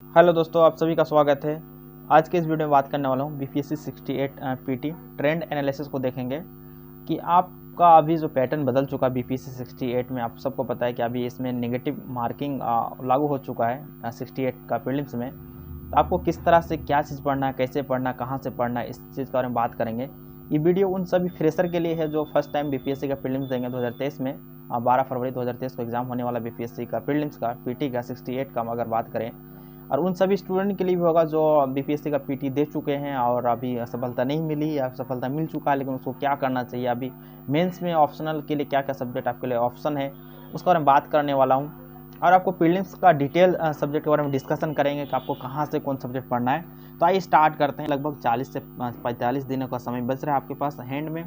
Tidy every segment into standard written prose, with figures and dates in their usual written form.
Hello दोस्तों, आप सभी का स्वागत है। आज के इस वीडियो में बात करने वाला हूँ बीपीएससी 68 पीटी ट्रेंड एनालिसिस को देखेंगे कि आपका अभी जो पैटर्न बदल चुका है बीपीएससी 68 में। आप सबको पता है कि अभी इसमें नेगेटिव मार्किंग लागू हो चुका है 68 का प्रीलिम्स में। तो आपको किस तरह से क्या चीज़ पढ़ना है, कैसे पढ़ना, कहाँ से पढ़ना है, इस चीज़ के बारे में बात करेंगे। ये वीडियो उन सभी फ्रेशर के लिए है जो फर्स्ट टाइम बीपीएससी का प्रीलिम्स देंगे 2023 में। 12 फरवरी 2023 को एग्ज़ाम होने वाला बीपीएससी का प्रीलिम्स का पीटी का 68 का अगर बात करें, और उन सभी स्टूडेंट के लिए भी होगा जो बीपीएससी का पीटी दे चुके हैं और अभी सफलता नहीं मिली या सफलता मिल चुका है, लेकिन उसको क्या करना चाहिए। अभी मेंस में ऑप्शनल के लिए क्या क्या सब्जेक्ट आपके लिए ऑप्शन है, उसके बारे में बात करने वाला हूँ। और आपको प्रीलिम्स का डिटेल सब्जेक्ट के बारे में डिस्कशन करेंगे कि आपको कहाँ से कौन सब्जेक्ट पढ़ना है। तो आइए स्टार्ट करते हैं। लगभग 40 से 45 दिनों का समय बच रहा है आपके पास हैंड में।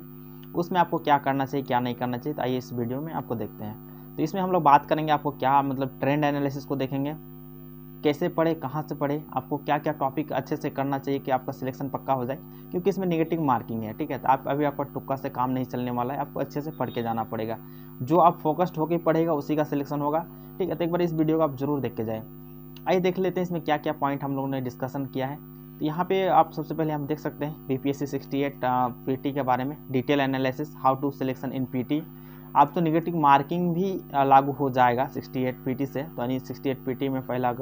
उसमें आपको क्या करना चाहिए, क्या नहीं करना चाहिए, तो आइए इस वीडियो में आपको देखते हैं। तो इसमें हम लोग बात करेंगे आपको क्या मतलब ट्रेंड एनालिसिस को देखेंगे, कैसे पढ़े, कहाँ से पढ़े, आपको क्या क्या टॉपिक अच्छे से करना चाहिए कि आपका सिलेक्शन पक्का हो जाए, क्योंकि इसमें नेगेटिव मार्किंग है। ठीक है, तो आप अभी आपका तुक्का से काम नहीं चलने वाला है, आपको अच्छे से पढ़ के जाना पड़ेगा। जो आप फोकस्ड होकर पढ़ेगा उसी का सिलेक्शन होगा। ठीक है, तो एक बार इस वीडियो को आप जरूर देख के जाए। आइए देख लेते हैं इसमें क्या क्या पॉइंट हम लोगों ने डिस्कशन किया है। तो यहाँ पे आप सबसे पहले हम देख सकते हैं बीपीएससी 68 पीटी के बारे में detail analysis, how to selection in PT. अब तो नेगेटिव मार्किंग भी लागू हो जाएगा 68 पीटी से। तो यानी 68 पीटी में पहला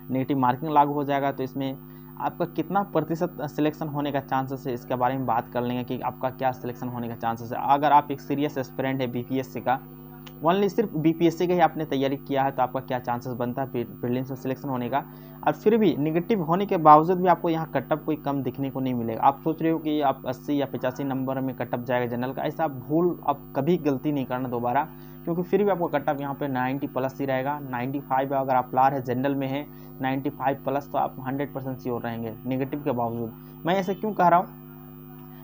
नेगेटिव मार्किंग लागू हो जाएगा, तो इसमें आपका कितना प्रतिशत सिलेक्शन होने का चांसेस है, इसके बारे में बात कर लेंगे कि आपका क्या सिलेक्शन होने का चांसेस है। अगर आप एक सीरियस एस्पिरेंट है बीपीएससी का, ओनली सिर्फ बीपीएससी का ही आपने तैयारी किया है, तो आपका क्या चांसेस बनता है प्रीलिम्स में सिलेक्शन होने का। और फिर भी नेगेटिव होने के बावजूद भी आपको यहाँ कटअप कोई कम दिखने को नहीं मिलेगा। आप सोच रहे हो कि आप 80 या 85 नंबर में कटअप जाएगा जनरल का, ऐसा भूल आप कभी गलती नहीं करना दोबारा, क्योंकि फिर भी आपको कटअप यहाँ पे 90 प्लस ही रहेगा। 95 अगर आप लार है जनरल में है 95 प्लस, तो आप 100% श्योर रहेंगे नेगेटिव के बावजूद। मैं ऐसे क्यों कह रहा हूँ,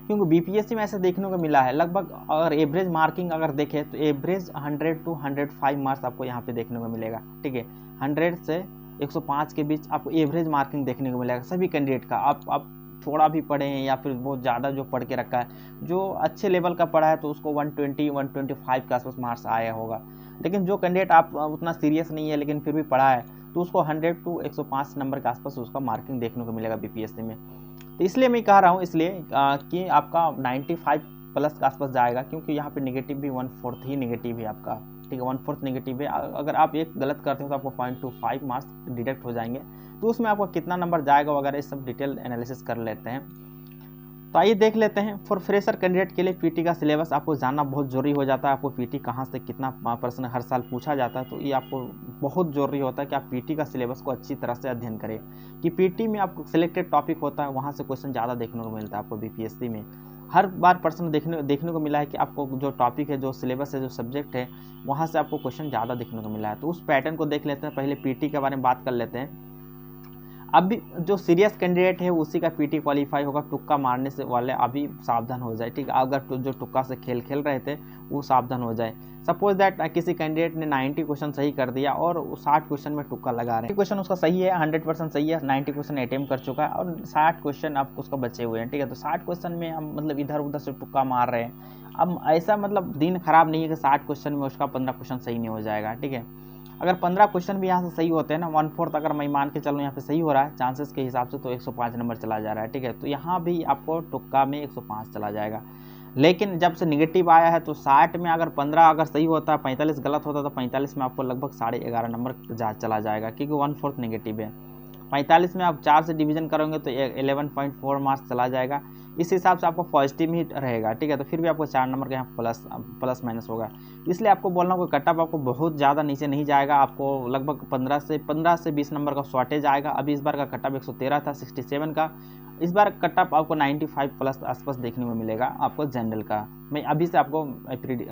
क्योंकि बीपीएससी में ऐसा देखने को मिला है लगभग, अगर एवरेज मार्किंग अगर देखें तो एवरेज 100 टू 105 मार्क्स आपको यहाँ पे देखने को मिलेगा। ठीक है, 100 से 105 के बीच आपको एवरेज मार्किंग देखने को मिलेगा सभी कैंडिडेट का। आप थोड़ा भी पढ़े हैं या फिर बहुत ज़्यादा जो पढ़ के रखा है, जो अच्छे लेवल का पढ़ा है, तो उसको 120 125 के आसपास मार्क्स आया होगा। लेकिन जो कैंडिडेट आप उतना सीरियस नहीं है लेकिन फिर भी पढ़ा है, तो उसको 100 टू 105 नंबर के आसपास उसका मार्किंग देखने को मिलेगा बीपीएससी में। तो इसलिए मैं कह रहा हूँ, इसलिए कि आपका 95 प्लस के आसपास जाएगा, क्योंकि यहाँ पे नेगेटिव भी 1/4 ही नेगेटिव है आपका। ठीक है, 1/4 नेगेटिव है। अगर आप एक गलत करते हो तो आपको 0.25 मार्क्स डिडक्ट हो जाएंगे। तो उसमें आपको कितना नंबर जाएगा वगैरह इस सब डिटेल एनालिसिस कर लेते हैं। तो आइए देख लेते हैं। फॉर फ्रेशर कैंडिडेट के लिए पीटी का सिलेबस आपको जानना बहुत जरूरी हो जाता है। आपको पीटी कहाँ से कितना प्रश्न हर साल पूछा जाता है, तो ये आपको बहुत जरूरी होता है कि आप पीटी का सिलेबस को अच्छी तरह से अध्ययन करें, कि पीटी में आपको सिलेक्टेड टॉपिक होता है, वहाँ से क्वेश्चन ज़्यादा देखने को मिलता है। आपको बीपीएससी में हर बार प्रश्न देखने को मिला है कि आपको जो टॉपिक है, जो सिलेबस है, जो सब्जेक्ट है, वहाँ से आपको क्वेश्चन ज़्यादा देखने को मिला है। तो उस पैटर्न को देख लेते हैं। पहले पीटी के बारे में बात कर लेते हैं। अभी जो सीरियस कैंडिडेट है उसी का पीटी क्वालिफाई होगा। तुक्का मारने से वाले अभी सावधान हो जाए। ठीक है, अगर जो तुक्का से खेल रहे थे वो सावधान हो जाए। सपोज दैट किसी कैंडिडेट ने 90 क्वेश्चन सही कर दिया और 60 क्वेश्चन में तुक्का लगा रहे हैं। क्वेश्चन उसका सही है, 100% सही है, 90 क्वेश्चन अटेम्प्ट कर चुका है और 60 क्वेश्चन आप उसका बचे हुए हैं। ठीक है, तो 60 क्वेश्चन में हम मतलब इधर उधर से तुक्का मार रहे हैं। अब ऐसा मतलब दिन खराब नहीं है कि 60 क्वेश्चन में उसका 15 क्वेश्चन सही नहीं हो जाएगा। ठीक है, अगर 15 क्वेश्चन भी यहाँ से सही होते हैं ना, 1/4 अगर मैं मान के चलूँ यहाँ पे सही हो रहा है चांसेस के हिसाब से, तो 105 नंबर चला जा रहा है। ठीक है, तो यहाँ भी आपको तुक्का में 105 चला जाएगा। लेकिन जब से निगेटिव आया है तो 60 में अगर 15 अगर सही होता है, 45 गलत होता, तो 45 में आपको लगभग 11.5 नंबर चला जाएगा, क्योंकि 1/4 निगेटिव है। 45 में आप 4 से डिवीजन करोगे तो 11.4 मार्क्स चला जाएगा। इस हिसाब से आपको पॉजिटिव ही रहेगा। ठीक है, तो फिर भी आपको 4 नंबर का यहाँ प्लस माइनस होगा। इसलिए आपको बोलना होगा कटअप आपको बहुत ज़्यादा नीचे नहीं जाएगा। आपको लगभग 15 से 20 नंबर का शॉर्टेज आएगा। अभी इस बार का कटअप 113 था 67 का। इस बार कटअप आपको 95 प्लस आसपास देखने को मिलेगा आपको जनरल का। मैं अभी से आपको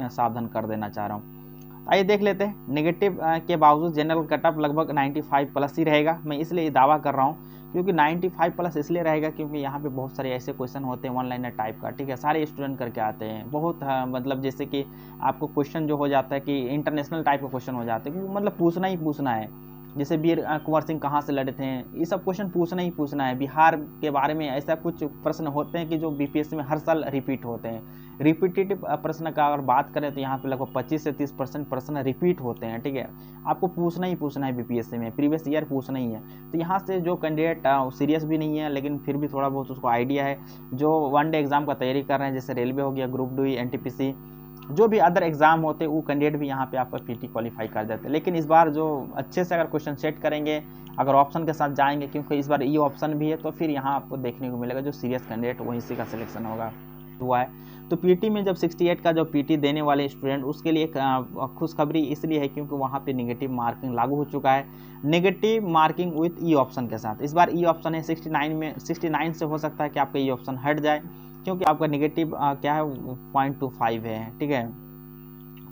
सावधान कर देना चाह रहा हूँ। आइए देख लेते हैं। नेगेटिव के बावजूद जनरल कटअप लगभग 95 प्लस ही रहेगा। मैं इसलिए दावा कर रहा हूँ क्योंकि 95 प्लस इसलिए रहेगा क्योंकि यहाँ पे बहुत सारे ऐसे क्वेश्चन होते हैं वन लाइनर टाइप का। ठीक है, सारे स्टूडेंट करके आते हैं बहुत। मतलब जैसे कि आपको क्वेश्चन जो हो जाता है कि इंटरनेशनल टाइप का क्वेश्चन हो जाता है, क्योंकि मतलब पूछना ही पूछना है। जैसे वीर कुंवर सिंह कहाँ से लड़े थे, ये सब क्वेश्चन पूछना ही पूछना है। बिहार के बारे में ऐसा कुछ प्रश्न होते हैं कि जो बीपीएससी में हर साल रिपीट होते हैं। रिपीटेटिव प्रश्न का अगर बात करें तो यहाँ पे लगभग 25 से 30% प्रश्न रिपीट होते हैं, ठीक है। आपको पूछना ही पूछना है बीपीएससी में, प्रीवियस ईयर पूछना ही है। तो यहाँ से जो कैंडिडेट सीरियस भी नहीं है लेकिन फिर भी थोड़ा बहुत उसको आइडिया है, जो वन डे एग्जाम का तैयारी कर रहे हैं, जैसे रेलवे हो गया, ग्रुप डी, एनटीपीसी, जो भी अदर एग्जाम होते हैं, वो कैंडिडेट भी यहाँ पे आपका पीटी क्वालिफाई कर जाते हैं। लेकिन इस बार जो अच्छे से अगर क्वेश्चन सेट करेंगे, अगर ऑप्शन के साथ जाएंगे, क्योंकि इस बार ये ऑप्शन भी है, तो फिर यहाँ आपको देखने को मिलेगा जो सीरियस कैंडिडेट वहीं से का सिलेक्शन हुआ है। तो पीटी में जब 68 का जो पीटी देने वाले स्टूडेंट, उसके लिए खुशखबरी इसलिए है क्योंकि वहाँ पे नेगेटिव मार्किंग लागू हो चुका है। Negative marking with E option के साथ, इस बार ई ऑप्शन है 69 में, 69 से हो सकता है कि आपका ई ऑप्शन हट जाए, क्योंकि आपका नेगेटिव क्या है 0.25 है, ठीक है,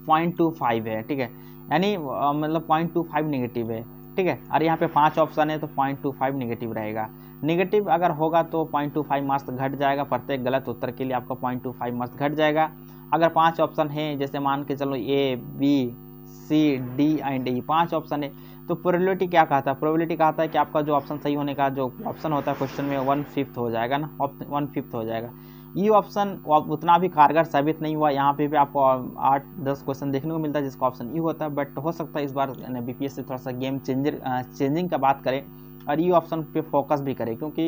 0.25 है, ठीक है, यानी मतलब 0.25 नेगेटिव है, ठीक है। और यहाँ पे 5 ऑप्शन है तो 0.25 नेगेटिव रहेगा। नेगेटिव अगर होगा तो 0.25 मार्क्स घट जाएगा, प्रत्येक गलत उत्तर के लिए आपका 0.25 मार्क्स घट जाएगा। अगर 5 ऑप्शन है, जैसे मान के चलो A, B, C, D and E, 5 option है, तो प्रोबेबिलिटी क्या कहता है, प्रोबेबिलिटी कहता है कि आपका जो ऑप्शन सही होने का जो ऑप्शन होता है क्वेश्चन में 1/5 हो जाएगा ना, 1/5 हो जाएगा। ये ऑप्शन उतना भी कारगर साबित नहीं हुआ, यहाँ पे भी आपको 8-10 क्वेश्चन देखने को मिलता है जिसका ऑप्शन ई होता है, बट हो सकता है इस बार बीपीएससी थोड़ा सा गेम चेंजिंग का बात करे और ई ऑप्शन पे फोकस भी करे, क्योंकि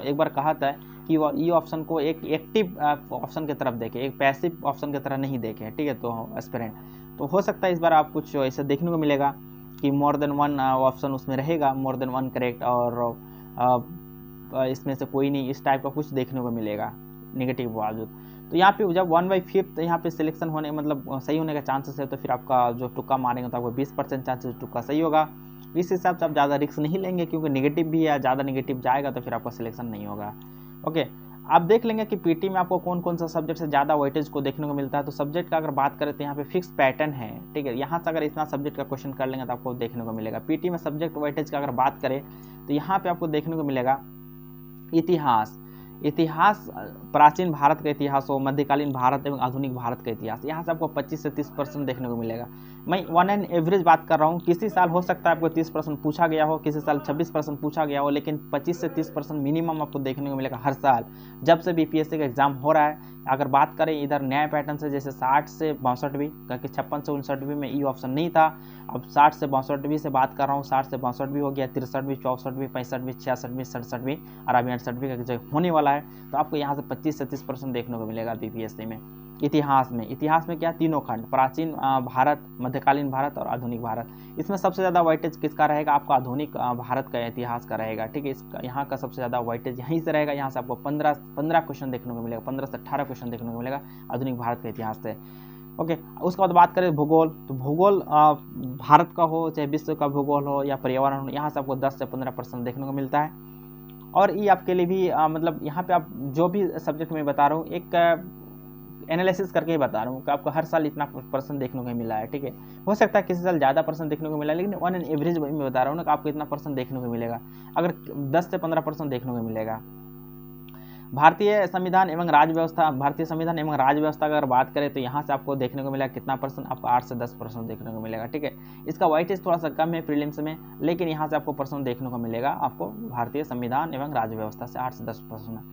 एक बार कहा था कि वो ई ऑप्शन को एक एक्टिव ऑप्शन की तरफ देखे, एक पैसिव ऑप्शन की तरह नहीं देखे, ठीक है। तो एस्पिरेंट, तो हो सकता है इस बार आप कुछ ऐसे देखने को मिलेगा कि मोर देन वन ऑप्शन उसमें रहेगा, मोर देन वन करेक्ट, और इसमें से कोई नहीं, इस टाइप का कुछ देखने को मिलेगा नेगेटिव बावजूद। तो यहाँ पे जब 1/5 यहाँ पे सिलेक्शन होने मतलब सही होने का चांसेस है, तो फिर आपका जो तुक्का मारेंगे तो आपको 20% चांसेस तुक्का सही होगा। इस हिसाब से आप ज़्यादा रिस्क नहीं लेंगे, क्योंकि नेगेटिव भी है, ज़्यादा नेगेटिव जाएगा तो फिर आपका सिलेक्शन नहीं होगा। ओके, आप देख लेंगे कि पीटी में आपको कौन कौन सा सब्जेक्ट से ज़्यादा वेटेज को देखने को मिलता है। तो सब्जेक्ट का अगर बात करें तो यहाँ पे फिक्स पैटर्न है, ठीक है। यहाँ से अगर इतना सब्जेक्ट का क्वेश्चन कर लेंगे तो आपको देखने को मिलेगा। पीटी में सब्जेक्ट वेटेज का अगर बात करें तो यहाँ पे आपको देखने को मिलेगा इतिहास, प्राचीन भारत का इतिहास हो, मध्यकालीन भारत एवं आधुनिक भारत का इतिहास, यहाँ से आपको 25 से 30% देखने को मिलेगा। मैं वन एंड एवरेज बात कर रहा हूँ, किसी साल हो सकता है आपको 30% पूछा गया हो, किसी साल 26% पूछा गया हो, लेकिन 25 से 30% मिनिमम आपको देखने को मिलेगा हर साल, जब से बीपीएससी का एग्जाम हो रहा है। अगर बात करें इधर नया पैटर्न से, जैसे 60 से 62वीं, क्योंकि 56 से 59वीं में ई ऑप्शन नहीं था, अब 60 से 62वीं से बात कर रहा हूँ, 60 से 62वीं हो गया, 63वीं, 64वीं, 65वीं, 66वीं, 67वीं और अभी 68वीं का जो होने वाला है। तो आपको यहाँ से 25 से 30% देखने को मिलेगा बीपीएससी में। इतिहास में क्या, तीनों खंड, प्राचीन भारत, मध्यकालीन भारत और आधुनिक भारत। इसमें सबसे ज़्यादा वेटेज किसका रहेगा, आपका आधुनिक भारत का इतिहास का रहेगा, ठीक है। इसका यहाँ का सबसे ज़्यादा वेटेज यहीं से रहेगा। यहाँ से आपको 15 क्वेश्चन देखने को मिलेगा, 15 से 18 क्वेश्चन देखने को मिलेगा आधुनिक भारत के इतिहास से। ओके, उसके बाद बात करें भूगोल, तो भूगोल भारत का हो चाहे विश्व का भूगोल हो या पर्यावरण हो, यहाँ से आपको 10 से 15% देखने को मिलता है। और ये आपके लिए भी मतलब यहाँ पे आप जो भी सब्जेक्ट में बता रहा हूँ, एक एनालिसिस करके ही बता रहा हूँ कि आपको हर साल इतना % देखने को मिला है, ठीक है। हो सकता है किसी साल ज़्यादा % देखने को मिला है, लेकिन ऑन एन एवरेज मैं बता रहा हूँ ना कि आपको इतना % देखने को मिलेगा, अगर 10 से 15% देखने को मिलेगा। भारतीय संविधान एवं राज्य व्यवस्था का अगर बात करें तो यहाँ से आपको देखने को मिला कितना %, आपको 8 से 10% देखने को मिलेगा, ठीक है। इसका वेटेज थोड़ा सा कम है प्रीलिम्स में, लेकिन यहाँ से आपको % देखने को मिलेगा आपको भारतीय संविधान एवं राज्य व्यवस्था से 8 से 10%।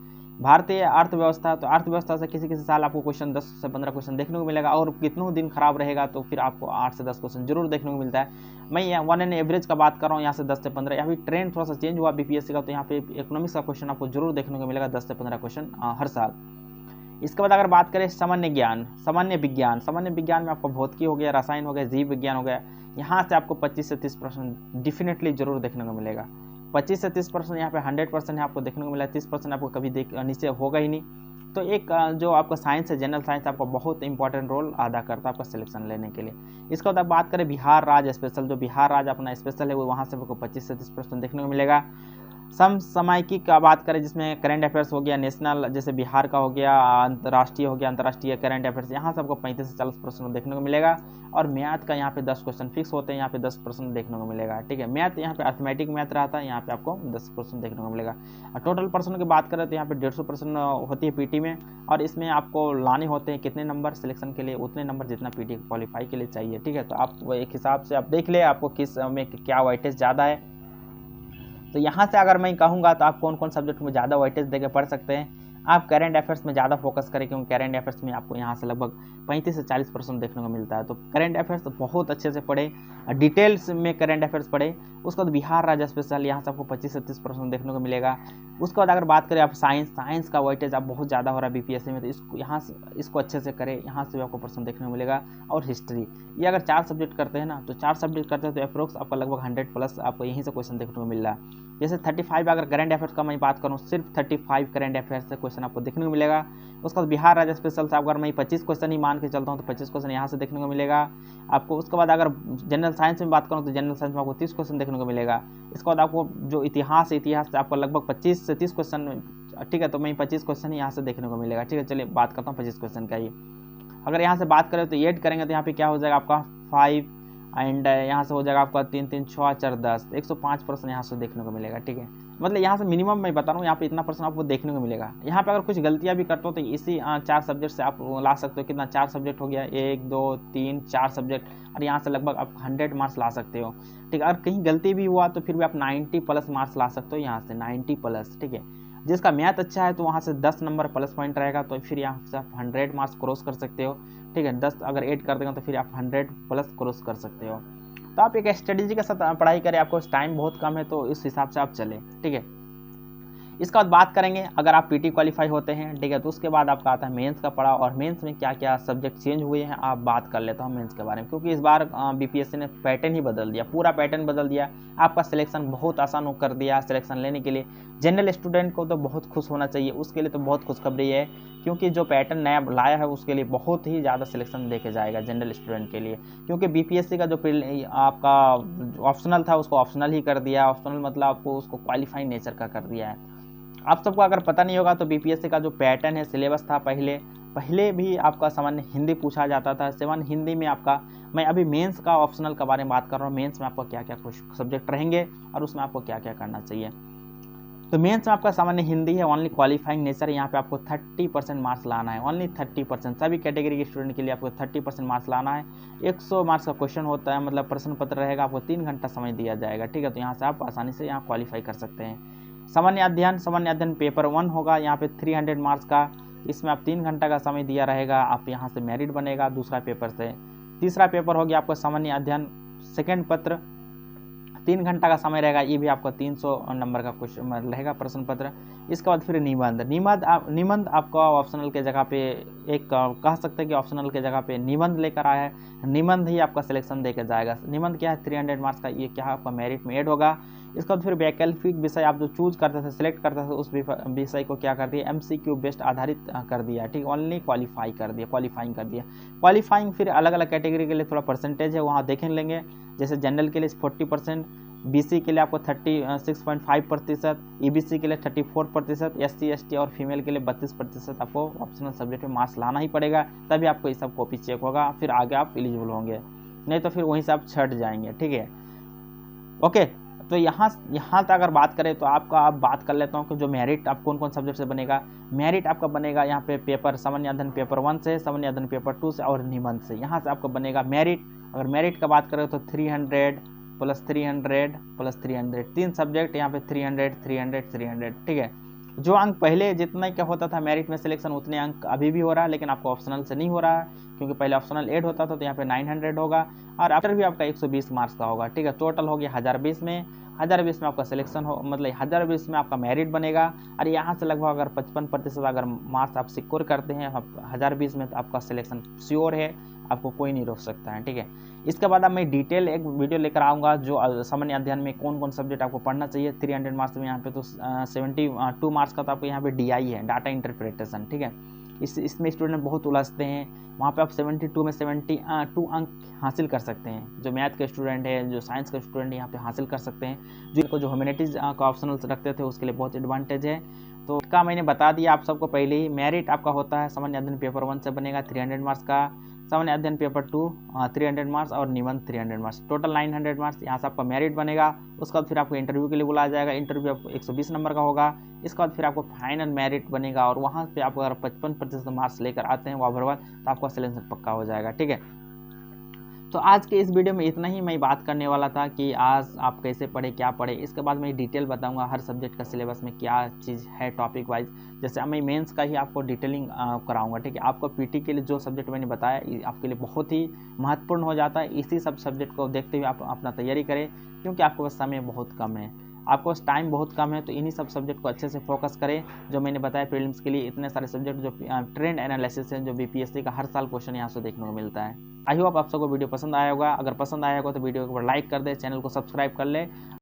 भारतीय अर्थव्यवस्था, तो अर्थव्यवस्था से किसी साल आपको क्वेश्चन 10 से 15 क्वेश्चन देखने को मिलेगा, और कितनों दिन खराब रहेगा तो फिर आपको 8 से 10 क्वेश्चन जरूर देखने को मिलता है। मैं यहाँ वन एंड एवरेज का बात कर रहा हूँ, यहाँ से 10 से 15। यहाँ भी ट्रेंड थोड़ा सा चेंज हुआ बीपीएससी का, तो यहाँ पे इकोनॉमिक्स का क्वेश्चन आपको जरूर देखने को मिलेगा 10 से 15 क्वेश्चन हर साल। इसके बाद अगर बात करें सामान्य विज्ञान में आपको भौतिकी हो गया, रसायन हो गया, जीव विज्ञान हो गया, यहाँ से आपको 25 से 30% डेफिनेटली जरूर देखने को मिलेगा। 25 से 30% यहाँ पे 100% है आपको देखने को मिला, 30% आपको कभी नीचे होगा ही नहीं। तो एक जो आपका साइंस है, जनरल साइंस, आपका बहुत इंपॉर्टेंट रोल अदा करता है आपका सिलेक्शन लेने के लिए। इसके बाद बात करें बिहार राज्य स्पेशल, जो बिहार राज्य अपना स्पेशल है वो, वहाँ से आपको 25 से 30% देखने को मिलेगा। समसामयिकी का बात करें जिसमें करंट अफेयर्स हो गया, नेशनल जैसे बिहार का हो गया, अंतर्राष्ट्रीय हो गया, अंतर्राष्ट्रीय करंट अफेयर्स, यहाँ से आपको 35 से 40% देखने को मिलेगा। और मैथ का यहाँ पे 10 क्वेश्चन फिक्स होते हैं, यहाँ पे 10% देखने को मिलेगा। ठीक है, मैथ यहाँ पे अर्थमेटिक मैथ रहता है, यहाँ पे आपको 10% देखने को मिलेगा। और टोटल पर्सन की बात करें तो यहाँ पे 150% होती है पीटी में, और इसमें आपको लाने होते हैं कितने नंबर सिलेक्शन के लिए, उतने नंबर जितना पीटी क्वालिफाई के लिए चाहिए। ठीक है, तो आप एक हिसाब से आप देख ले आपको किस में क्या वेटेज ज़्यादा है। तो यहाँ से अगर मैं कहूँगा तो आप कौन कौन सब्जेक्ट में ज़्यादा वेटेज देकर पढ़ सकते हैं। आप करंट अफेयर्स में ज़्यादा फोकस करें, क्योंकि करंट अफेयर्स में आपको यहाँ से लगभग 35 से 40% देखने को मिलता है। तो करंट अफेयर्स बहुत अच्छे से पढ़े, डिटेल्स में करंट अफेयर्स पढ़े। उसके बाद बिहार राज्य स्पेशल, यहाँ से आपको 25 से 30% देखने को मिलेगा। उसके बाद अगर बात करें आप साइंस का वेटेज आप बहुत ज़्यादा हो रहा है बीपीएससी में, तो इसको यहाँ से इसको अच्छे से करें, यहाँ से भी आपको % देखने को मिलेगा। और हिस्ट्री, ये अगर 4 सब्जेक्ट करते हैं ना, तो 4 सब्जेक्ट करते हैं तो अप्रोक्स आपका लगभग 100+ आपको यहीं से क्वेश्चन देखने को मिल रहा है। जैसे 35 अगर करंट अफेयर्स का मैं बात करूँ, सिर्फ 35 करंट अफेयर्स से क्वेश्चन आपको देखने को मिलेगा। उसके बाद बिहार राज्य स्पेशल से अगर मैं 25 क्वेश्चन ही मान के चलता हूँ तो 25 क्वेश्चन यहाँ से देखने को मिलेगा आपको। उसके बाद अगर जनरल साइंस में बात करूँ तो जनरल साइंस में आपको 30 क्वेश्चन देखने को मिलेगा। इसके बाद आपको जो इतिहास से आपको लगभग 25 से 30 क्वेश्चन, ठीक है, तो मैं 25 क्वेश्चन ही यहाँ से देखने को मिलेगा। ठीक है, चलिए बात करता हूँ 25 क्वेश्चन का ही। अगर यहाँ से बात करें तो ऐड करेंगे तो यहाँ पे क्या हो जाएगा आपका 5 एंड यहाँ से हो जाएगा आपका 3 3 6 4 10, 105% यहाँ से देखने को मिलेगा। ठीक है, मतलब यहाँ से मिनिमम मैं बता रहा हूँ, यहाँ पे इतना % आपको देखने को मिलेगा। यहाँ पे अगर कुछ गलतियाँ भी करते हो तो इसी 4 सब्जेक्ट से आप ला सकते हो। कितना 4 सब्जेक्ट हो गया, 1 2 3 4 सब्जेक्ट, और यहाँ से लगभग आप 100 मार्क्स ला सकते हो। ठीक है, अगर कहीं गलती भी हुआ तो फिर भी आप 90+ मार्क्स ला सकते हो यहाँ से, 90+। ठीक है, जिसका मैथ अच्छा है तो वहाँ से 10 नंबर प्लस पॉइंट रहेगा, तो फिर यहाँ से आप 100 मार्क्स क्रॉस कर सकते हो। ठीक है, 10 अगर ऐड कर देंगे तो फिर आप 100+ क्रॉस कर सकते हो। तो आप एक स्ट्रेटेजी के साथ पढ़ाई करें, आपको टाइम बहुत कम है तो इस हिसाब से आप चलें। ठीक है, इसके बाद बात करेंगे अगर आप पीटी क्वालिफाई होते हैं, ठीक है, तो उसके बाद आपका आता है मेंस का पढ़ा, और मेंस में क्या क्या सब्जेक्ट चेंज हुए हैं आप बात कर लेता हूँ मेंस के बारे में। क्योंकि इस बार बीपीएससी ने पैटर्न ही बदल दिया, पूरा पैटर्न बदल दिया, आपका सिलेक्शन बहुत आसान कर दिया सिलेक्शन लेने के लिए। जनरल स्टूडेंट को तो बहुत खुश होना चाहिए, उसके लिए तो बहुत खुशखबरी है, क्योंकि जो पैटर्न नया लाया है उसके लिए बहुत ही ज़्यादा सिलेक्शन देके जाएगा जनरल स्टूडेंट के लिए। क्योंकि बीपीएससी का जो आपका ऑप्शनल था उसको ऑप्शनल ही कर दिया, ऑप्शनल मतलब आपको उसको क्वालिफाई नेचर का कर दिया है। आप सबको अगर पता नहीं होगा तो बीपीएससी का जो पैटर्न है, सिलेबस था पहले भी आपका सामान्य हिंदी पूछा जाता था, 7 हिंदी में आपका। मैं अभी मेंस का ऑप्शनल के बारे में बात कर रहा हूँ, मेंस में आपको क्या क्या सब्जेक्ट रहेंगे और उसमें आपको क्या क्या करना चाहिए। तो मेंस में आपका सामान्य हिंदी है, ओनली क्वालिफाइंग नेचर है, यहाँ पे आपको 30% मार्क्स लाना है, ओनली 30%। सभी कैटेगरी के स्टूडेंट के लिए आपको 30% मार्क्स लाना है। 100 मार्क्स का क्वेश्चन होता है, मतलब प्रश्न पत्र रहेगा, आपको 3 घंटा समय दिया जाएगा। ठीक है, तो यहाँ से आप आसानी से यहाँ क्वालिफाई कर सकते हैं। सामान्य अध्ययन पेपर 1 होगा, यहाँ पे 300 मार्क्स का, इसमें आप 3 घंटा का समय दिया रहेगा, आप यहाँ से मेरिट बनेगा दूसरा पेपर से। तीसरा पेपर हो गया आपको सामान्य अध्ययन सेकेंड पत्र, 3 घंटा का समय रहेगा, ये भी आपका 300 नंबर का क्वेश्चन रहेगा प्रश्न पत्र। इसके बाद फिर निबंध आपका ऑप्शनल के जगह पे एक कह सकते हैं कि ऑप्शनल के जगह पे निबंध लेकर आया है, निबंध ही आपका सिलेक्शन देकर जाएगा। निबंध क्या है, 300 मार्क्स का, ये क्या आपका मेरिट में ऐड होगा। इसके बाद फिर वैकल्पिक विषय आप जो चूज करते थे, सिलेक्ट करते थे, उस विषय को क्या कर दिया, MCQ बेस्ड आधारित कर दिया। ठीक, ओनली क्वालिफाइंग कर दिया। क्वालिफाइंग फिर अलग अलग कैटेगरी के लिए थोड़ा परसेंटेज है, वहाँ देख लेंगे। जैसे जनरल के लिए 40%, BC के लिए आपको 36.5%, EBC के लिए 34%, SC ST और फीमेल के लिए 32% आपको ऑप्शनल सब्जेक्ट में मार्क्स लाना ही पड़ेगा, तभी आपको ये सब कॉपी चेक होगा, फिर आगे आप एलिजिबल होंगे, नहीं तो फिर वहीं से आप छट जाएंगे। ठीक है, ओके। तो यहाँ तक अगर बात करें तो आप बात कर लेता हूँ कि जो मेरिट आप कौन कौन सब्जेक्ट से बनेगा। मेरिट आपका बनेगा यहाँ पे पेपर सामान्य अध्ययन पेपर 1 से, सामान्य अध्ययन पेपर 2 से और निबंध से, यहाँ से आपको बनेगा मेरिट। अगर मेरिट का बात करें तो 300 + 300 + 300, 3 सब्जेक्ट यहाँ पे 300। ठीक है, जो अंक पहले जितना क्या होता था मेरिट में सिलेक्शन, उतने अंक अभी भी हो रहा है, लेकिन आपको ऑप्शनल से नहीं हो रहा है, क्योंकि पहले ऑप्शनल ऐड होता था तो यहाँ पे 900 होगा, और आफ्टर भी आपका 120 मार्क्स का होगा। ठीक है, टोटल हो गया 1020 में, 1020 में आपका सिलेक्शन हो, मतलब 1020 में आपका मेरिट बनेगा। और यहाँ से लगभग अगर 55% अगर मार्क्स आप सिक्योर करते हैं 1020 में, तो आपका सिलेक्शन श्योर है, आपको कोई नहीं रोक सकता है। ठीक है, इसके बाद अब मैं डिटेल एक वीडियो लेकर आऊँगा जो सामान्य अध्ययन में कौन कौन सब्जेक्ट आपको पढ़ना चाहिए। 300 मार्क्स में यहाँ पे तो 72 मार्क्स का तो आपको यहाँ पे DI है, डाटा इंटरप्रिटेशन। ठीक है, इसमें स्टूडेंट बहुत उलझते हैं। वहाँ पे आप 72 में 72 अंक हासिल कर सकते हैं। जो मैथ के स्टूडेंट है, जो साइंस के स्टूडेंट यहाँ पे हासिल कर सकते हैं। जो ह्यूमैनिटीज़ का ऑप्शनल रखते थे उसके लिए बहुत एडवांटेज है। तो इसका मैंने बता दिया आप सबको पहले ही। मेरिट आपका होता है सामान्य अध्ययन पेपर 1 से बनेगा 300 मार्क्स का, सामान्य अध्ययन पेपर 2 300 मार्क्स और निबंध 300 मार्क्स, टोटल 900 मार्क्स यहाँ से आपका मेरिट बनेगा। उसके बाद फिर आपको इंटरव्यू के लिए बुलाया जाएगा। इंटरव्यू आपको 120 नंबर का होगा। इसके बाद फिर आपको फाइनल मेरिट बनेगा और वहाँ पे आप अगर 55% मार्क्स लेकर आते हैं ओवरऑल तो आपका सिलेक्शन पक्का हो जाएगा। ठीक है, तो आज के इस वीडियो में इतना ही मैं बात करने वाला था कि आज आप कैसे पढ़े, क्या पढ़े। इसके बाद मैं डिटेल बताऊंगा हर सब्जेक्ट का सिलेबस में क्या चीज़ है टॉपिक वाइज। जैसे मैं मेंस का ही आपको डिटेलिंग कराऊंगा। ठीक है, आपको पीटी के लिए जो सब्जेक्ट मैंने बताया आपके लिए बहुत ही महत्वपूर्ण हो जाता है। इसी सब सब्जेक्ट को देखते हुए आप अपना तैयारी करें, क्योंकि आपके पास समय बहुत कम है, आपके पास टाइम बहुत कम है। तो इन्हीं सब सब्जेक्ट को अच्छे से फोकस करें जो मैंने बताया। प्रीलिम्स के लिए इतने सारे सब्जेक्ट जो ट्रेंड एनालिसिस है, जो बीपीएससी का हर साल क्वेश्चन यहाँ से देखने को मिलता है। आई होप आप सबको वीडियो पसंद आया होगा। अगर पसंद आया होगा तो वीडियो को लाइक कर दे, चैनल को सब्सक्राइब कर ले।